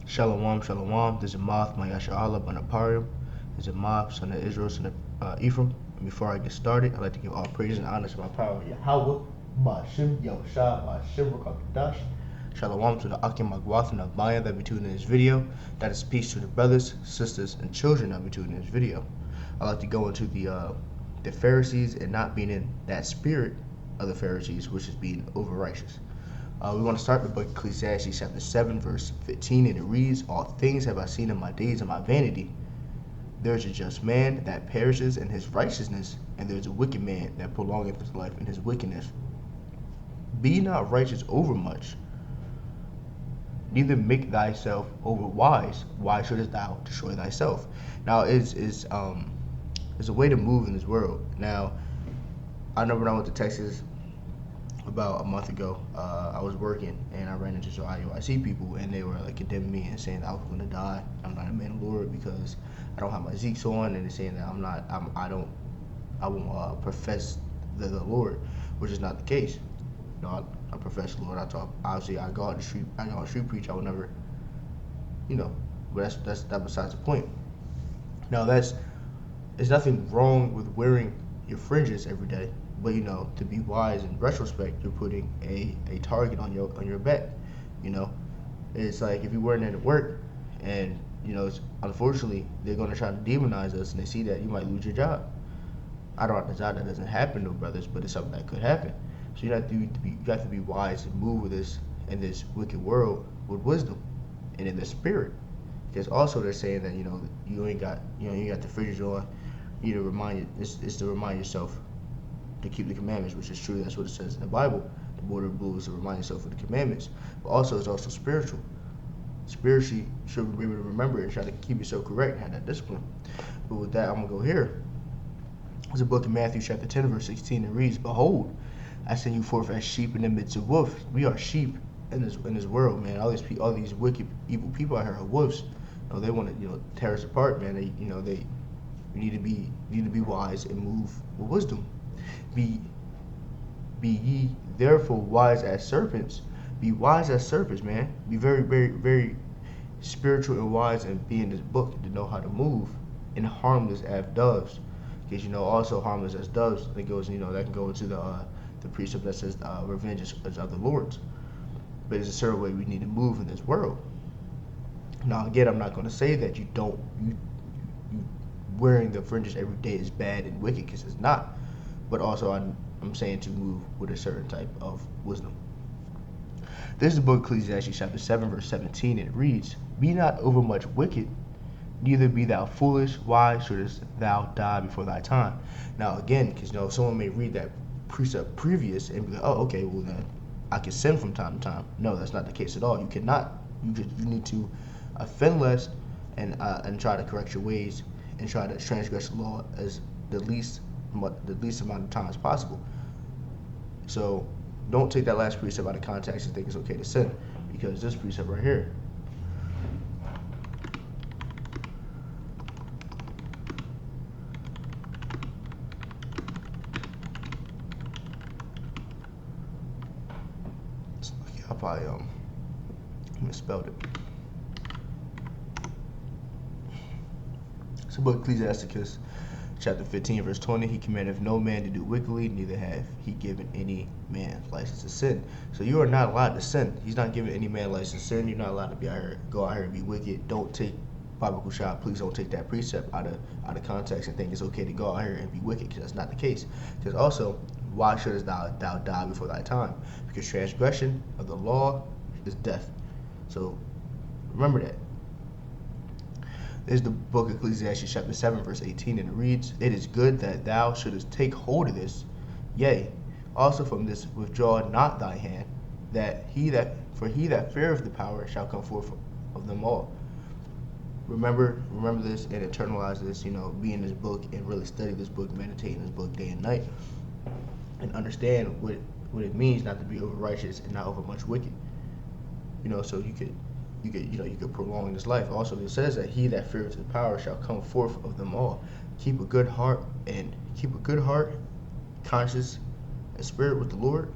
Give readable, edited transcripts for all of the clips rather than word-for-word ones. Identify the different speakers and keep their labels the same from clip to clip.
Speaker 1: Shalom, shalom. This is Moth, Mayasha Banaparium. This is Moth, son of Israel, son of Ephraim. And before I get started, I'd like to give all praise and honor to my power, Yahweh, Ba'ashem, Yahushua, Ba'ashem, Rakakadash. Shalom to the Akim Magwath and Abaya that be tuning in this video. That is peace to the brothers, sisters, and children that be tuning in this video. I'd like to go into the Pharisees and not being in that spirit of the Pharisees, which is being over righteous. We want to start the book of Ecclesiastes chapter 7 verse 15, and it reads, "All things have I seen in my days of my vanity. There is a just man that perishes in his righteousness, and there is a wicked man that prolongeth his life in his wickedness. Be not righteous overmuch, neither make thyself over wise. Why shouldest thou destroy thyself?" Now is a way to move in this world. Now, I remember when I went to Texas about a month ago. I was working and I ran into some IUIC people, and they were like condemning me and saying that I was going to die. I'm not a man of the Lord because I don't have my Zeeks on, and they're saying that I won't profess the Lord, which is not the case. You know, I profess the Lord. I talk. Obviously, I go out the street. I go on the street preach. I would never, but that's besides the point. Now there's nothing wrong with wearing your fringes every day. But to be wise in retrospect, you're putting a target on your back. It's like if you're wearing it at work, and unfortunately they're going to try to demonize us, and they see that you might lose your job. I don't desire that doesn't happen, no brothers, but it's something that could happen. So you have to be wise and move with this in this wicked world with wisdom and in the spirit. Because also they're saying that you ain't got the fringes on. You need to it's to remind yourself to keep the commandments, which is true. That's what it says in the Bible. The border of blue is to remind yourself of the commandments. But also, it's also spiritual. Spiritually, you should be able to remember it and try to keep yourself correct and have that discipline. But with that, I'm going to go here. There's a book in Matthew chapter 10, verse 16. It reads, "Behold, I send you forth as sheep in the midst of wolves." We are sheep in this world, man. All these wicked, evil people out here are wolves. They want to tear us apart, man. We need to be wise and move with wisdom. Be ye therefore wise as serpents. Be wise as serpents, man. Be very, very, very spiritual and wise, and be in this book to know how to move, and harmless as doves. Because also harmless as doves. That goes, that can go into the precept that says revenge is of the Lord's. But it's a certain way we need to move in this world. Now again, I'm not going to say that you wearing the fringes every day is bad and wicked, because it's not. But also I'm saying to move with a certain type of wisdom. This is the book of Ecclesiastes chapter 7 verse 17, and it reads, "Be not overmuch wicked, neither be thou foolish. Why shouldest thou die before thy time?" Now again, because someone may read that precept previous and be like, "Oh, okay, well then I can sin from time to time." No, that's not the case at all. You cannot. You need to offend less and try to correct your ways and try to transgress the law as the least amount of time as possible. So don't take that last precept out of context and think it's okay to sin, because this precept right here, I probably misspelled it. So book Ecclesiasticus chapter 15 verse 20, "He commandeth no man to do wickedly, neither have he given any man license to sin." So you are not allowed to sin. He's not giving any man license to sin. You're not allowed to go out here and be wicked. Don't take Bible shot. Please don't take that precept out of context and think it's okay to go out here and be wicked, because that's not the case. Because also, why shouldest thou die before thy time? Because transgression of the law is death. So remember that. This is the book of Ecclesiastes chapter 7 verse 18, and it reads, "It is good that thou shouldest take hold of this. Yea, also from this withdraw not thy hand, for he that feareth the power shall come forth of them all." Remember this and internalize this. Be in this book and really study this book, meditate in this book day and night, and understand what it means not to be over righteous and not over much wicked. So you could prolong this life. Also, it says that he that feareth his power shall come forth of them all. Keep a good heart, conscience, and spirit with the Lord.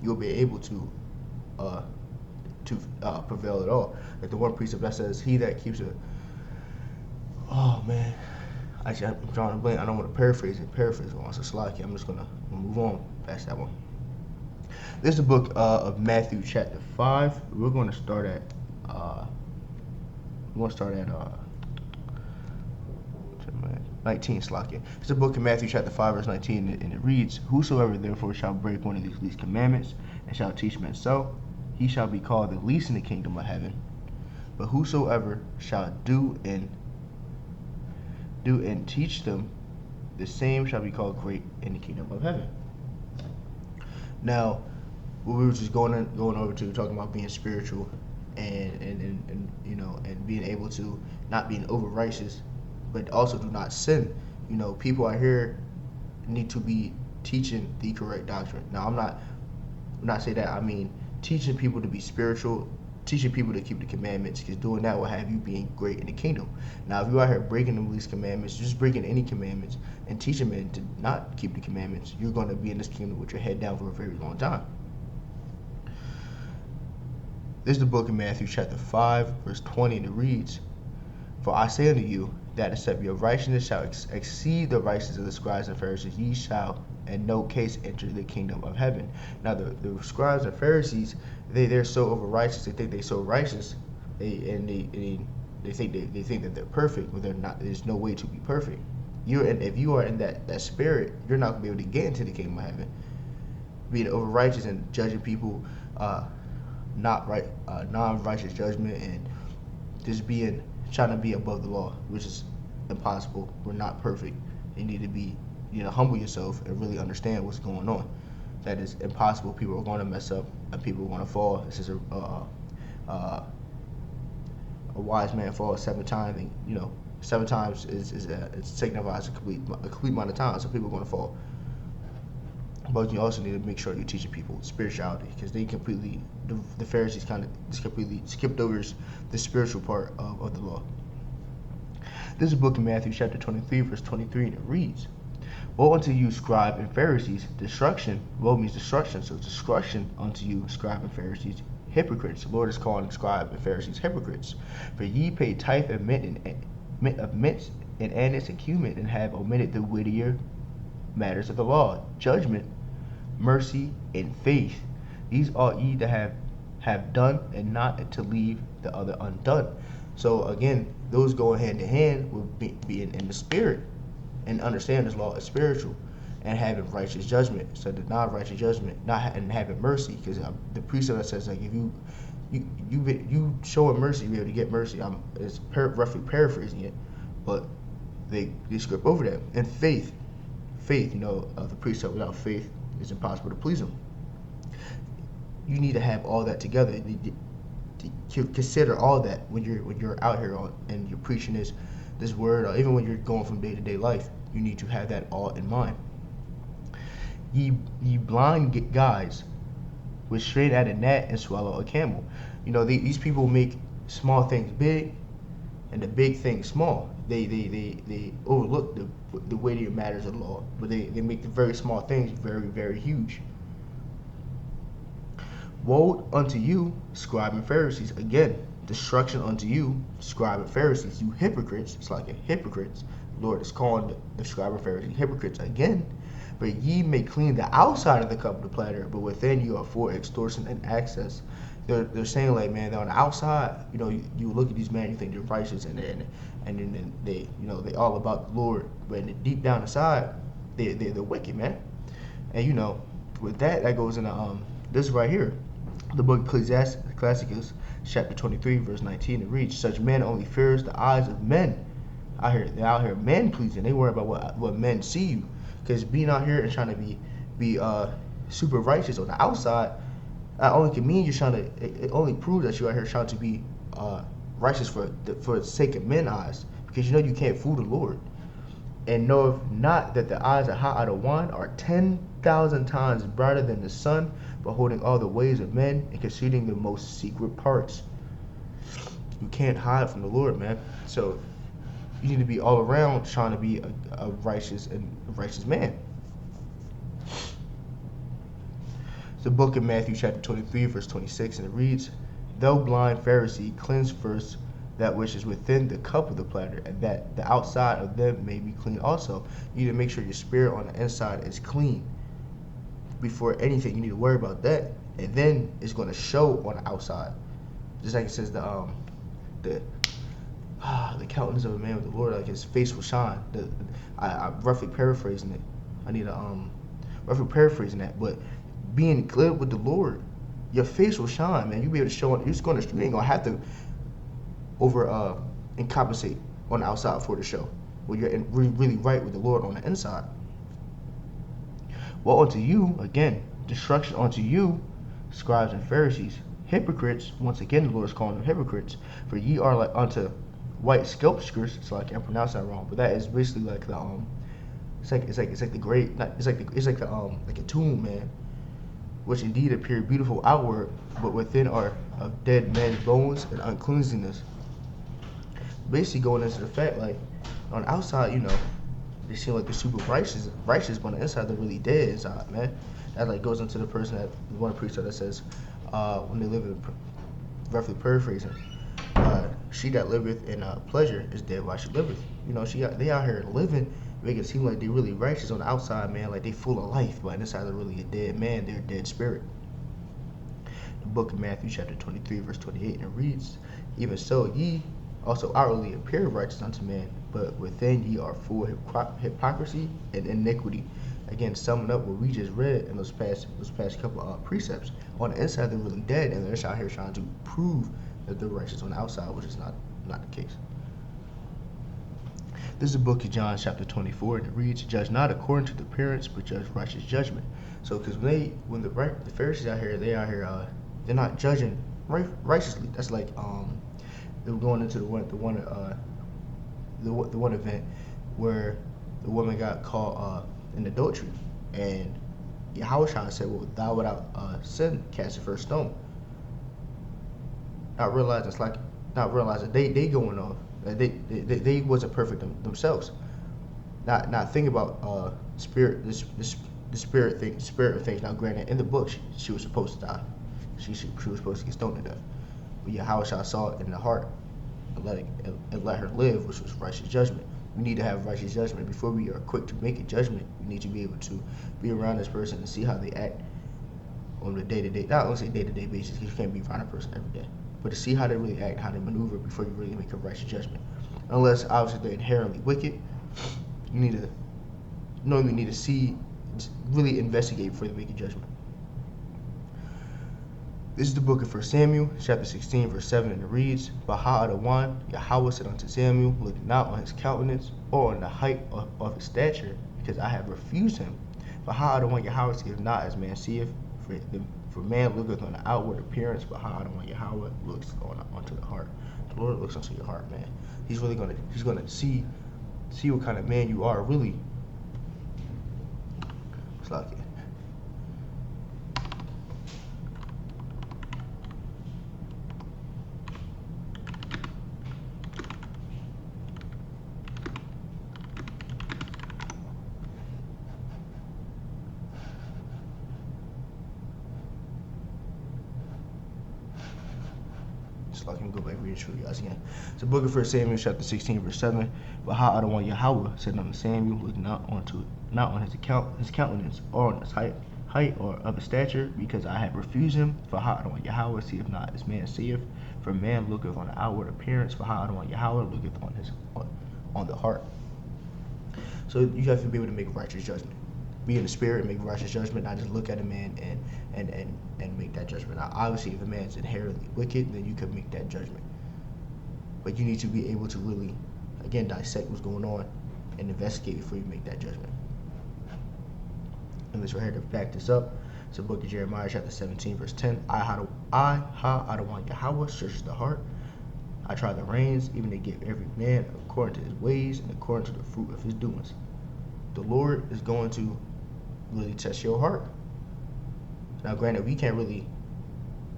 Speaker 1: You'll be able to prevail at all. Like the one precept that says, "He that keeps it." Oh man, actually I'm drawing a blank. I don't want to paraphrase it. Paraphrase on so slacky. I'm just gonna move on past that one. This is the book of Matthew chapter 5. We're going to start at uh, 19, Slakia. It's the book of Matthew chapter 5 verse 19, and it reads, "Whosoever therefore shall break one of these least commandments and shall teach men so, he shall be called the least in the kingdom of heaven. But whosoever shall do and teach them, the same shall be called great in the kingdom of heaven." Now, what we were just going over to talking about being spiritual and you know, and being able to not being over righteous, but also do not sin. You know, people out here need to be teaching the correct doctrine. Now, I'm not saying that. I mean teaching people to be spiritual, teaching people to keep the commandments, because doing that will have you being great in the kingdom. Now, if you're out here breaking the least commandments, just breaking any commandments, and teaching men to not keep the commandments, you're going to be in this kingdom with your head down for a very long time. This is the book of Matthew chapter 5 verse 20, and it reads, "For I say unto you, that except your righteousness shall exceed the righteousness of the scribes and Pharisees, ye shall in no case enter the kingdom of heaven." Now the scribes and Pharisees, they're so over righteous, they think they're so righteous, they think that they're perfect, but they're not. There's no way to be perfect. If you are in that spirit, you're not gonna be able to get into the kingdom of heaven. Being over righteous and judging people, non-righteous judgment, and just trying to be above the law, which is impossible. We're not perfect. You need to humble yourself and really understand what's going on. That is impossible. People are going to mess up and people are going to fall. This is a wise man falls 7 times, and 7 times it signifies a complete amount of time. So people are going to fall. But you also need to make sure you're teaching people spirituality, because the Pharisees kind of just completely skipped over the spiritual part of the law. This is a book of Matthew chapter 23 verse 23, and it reads, "Woe unto you, scribe and Pharisees, destruction." Woe means destruction, so destruction unto you, scribe and Pharisees, hypocrites. The Lord is calling scribe and Pharisees hypocrites. "For ye pay tithe of mint and anise and cumin, and have omitted the weightier matters of the law, judgment, mercy, and faith. These ought ye to have done, and not to leave the other undone." So again, those go hand in hand with being in the spirit and understand this law is spiritual, and having righteous judgment. So the non-righteous judgment, and having mercy, because the precept that says, like, if you showing mercy, you be able to get mercy. It's roughly paraphrasing it, but they skip over that. And faith, the precept, without faith it's impossible to please him. You need to have all that together. You need to consider all that when you're out here and you're preaching this word, or even when you're going from day to day life. You need to have that all in mind. Ye blind guides, which strain at a gnat and swallow a camel. These people make small things big and the big things small. They overlook the weightier matters of the law, but they make the very small things very, very huge. "Woe unto you, scribe and Pharisees." Again, destruction unto you, scribe and Pharisees, you hypocrites. It's like a hypocrites. The Lord is calling the scribe and Pharisees hypocrites again. "But ye may clean the outside of the cup of the platter, but within you are for extortion and access." They're saying, like, man, on the outside, you look at these men, you think they're righteous, and then they all about the Lord, but deep down inside, they're wicked, man. And with that goes into this right here, the book of Ecclesiastes, chapter 23, verse 19. It reads, "Such men only fears the eyes of men." They're out here men pleasing. They worry about what men see you, because being out here and trying to be super righteous on the outside, only can mean it only proves that you're out here trying to be righteous for the sake of men's eyes, because you can't fool the Lord. "And know not that the eyes of hot out of wine are 10,000 times brighter than the sun, beholding all the ways of men and concealing the most secret parts." You can't hide from the Lord, man. So you need to be all around trying to be a righteous man. The book of Matthew chapter 23 verse 26, and it reads, thou blind Pharisee, cleanse first that which is within the cup of the platter, and that the outside of them may be clean also. You need to make sure your spirit on the inside is clean. Before anything, you need to worry about that, and then it's going to show on the outside. Just like it says the countenance of a man with the Lord, like his face will shine. I'm roughly paraphrasing it. I need roughly paraphrasing that, but being clear with the Lord, your face will shine, man. You'll be able to show it. You ain't gonna have to and compensate on the outside for the show. When you're really right with the Lord on the inside. Well, unto you, again, destruction unto you, scribes and Pharisees, hypocrites. Once again, the Lord is calling them hypocrites. For ye are like unto white sepulchres. So I can't pronounce that wrong, but that is basically like the it's like the great, it's like a tomb, man, which indeed appear beautiful outward, but within are of dead men's bones and uncleanness. Basically going into the fact, like, on the outside, they seem like they're super righteous, but on the inside they're really dead inside, man. That like goes into the person that one preacher that says, when they live in, roughly paraphrasing, she that liveth in pleasure is dead while she liveth. They out here living, make it seem like they really righteous on the outside, man, like they full of life, but inside they're really a dead man, they're a dead spirit. The book of Matthew chapter 23 verse 28, and it reads, even so ye also outwardly appear righteous unto men, but within ye are full of hypocrisy and iniquity. Again, summing up what we just read in those past couple of precepts. On the inside, they're really dead, and they're just out here trying to prove that they're righteous on the outside, which is not the case. This is the book of John chapter 24, and it reads, judge not according to the appearance, but judge righteous judgment. So, because when the Pharisees out here, they're not judging righteously. That's like they were going into the one event where the woman got caught in adultery, and Yahushua said, well, thou without sin cast the first stone. Not realizing they going off, they wasn't perfect themselves. Not thinking about spirit, the spirit of things. Now granted, in the book she was supposed to die. She was supposed to get stoned to death. But Yahushua saw it in the heart and let her live, which was righteous judgment. We need to have righteous judgment. Before we are quick to make a judgment, we need to be able to be around this person and see how they act on the day-to-day, not only say day-to-day basis, because you can't be around a person every day, but to see how they really act, how they maneuver before you really make a righteous judgment. Unless, obviously, they're inherently wicked, you need to see, really investigate before you make a judgment. This is the book of 1 Samuel, chapter 16, verse 7, and it reads, Baha'adawan, Yahweh said unto Samuel, look not on his countenance, or on the height of his stature, because I have refused him. Baha'adawan, Yahweh seeth not as man seeth, for man looketh on the outward appearance, but Baha'adawan, Yahweh looks onto the heart. The Lord looks onto your heart, man. He's gonna see what kind of man you are, really. It's like it. So I can go back and read it for you guys again. It's the book of 1 Samuel, chapter 16, verse 7. But Baha'adawan Yahweh said unto Samuel, look not on his countenance, or on his height or of his stature, because I have refused him. For Baha'adawan Yahweh seeth not as man seeth, for man looketh on the outward appearance, but Baha'adawan Yahweh looketh on the heart. So you have to be able to make righteous judgment. Be in the spirit and make righteous judgment, not just look at a man and make that judgment. Now, obviously, if a man's inherently wicked, then you can make that judgment. But you need to be able to really, again, dissect what's going on and investigate before you make that judgment. And let's right here to back this up. It's the book of Jeremiah, chapter 17, verse 10. I, Adawan Yahweh, searches the heart. I try the reins, even to give every man according to his ways and according to the fruit of his doings. The Lord is going to really test your heart. Now, granted, we can't really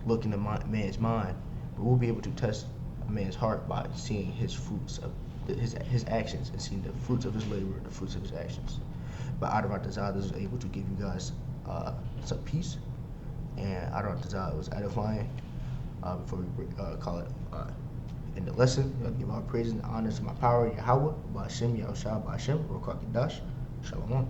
Speaker 1: look into man's mind, but we'll be able to test a man's heart by seeing his fruits of his actions and seeing the fruits of his labor, the fruits of his actions. But out of our desire, this is able to give you guys some peace, and out of our desire, it was edifying. before we call it in the lesson. I give all praise and honor to my power, Yahweh, Ba'ashem, Yahushua, Ba'ashem, Ruach HaKodesh, Shalom.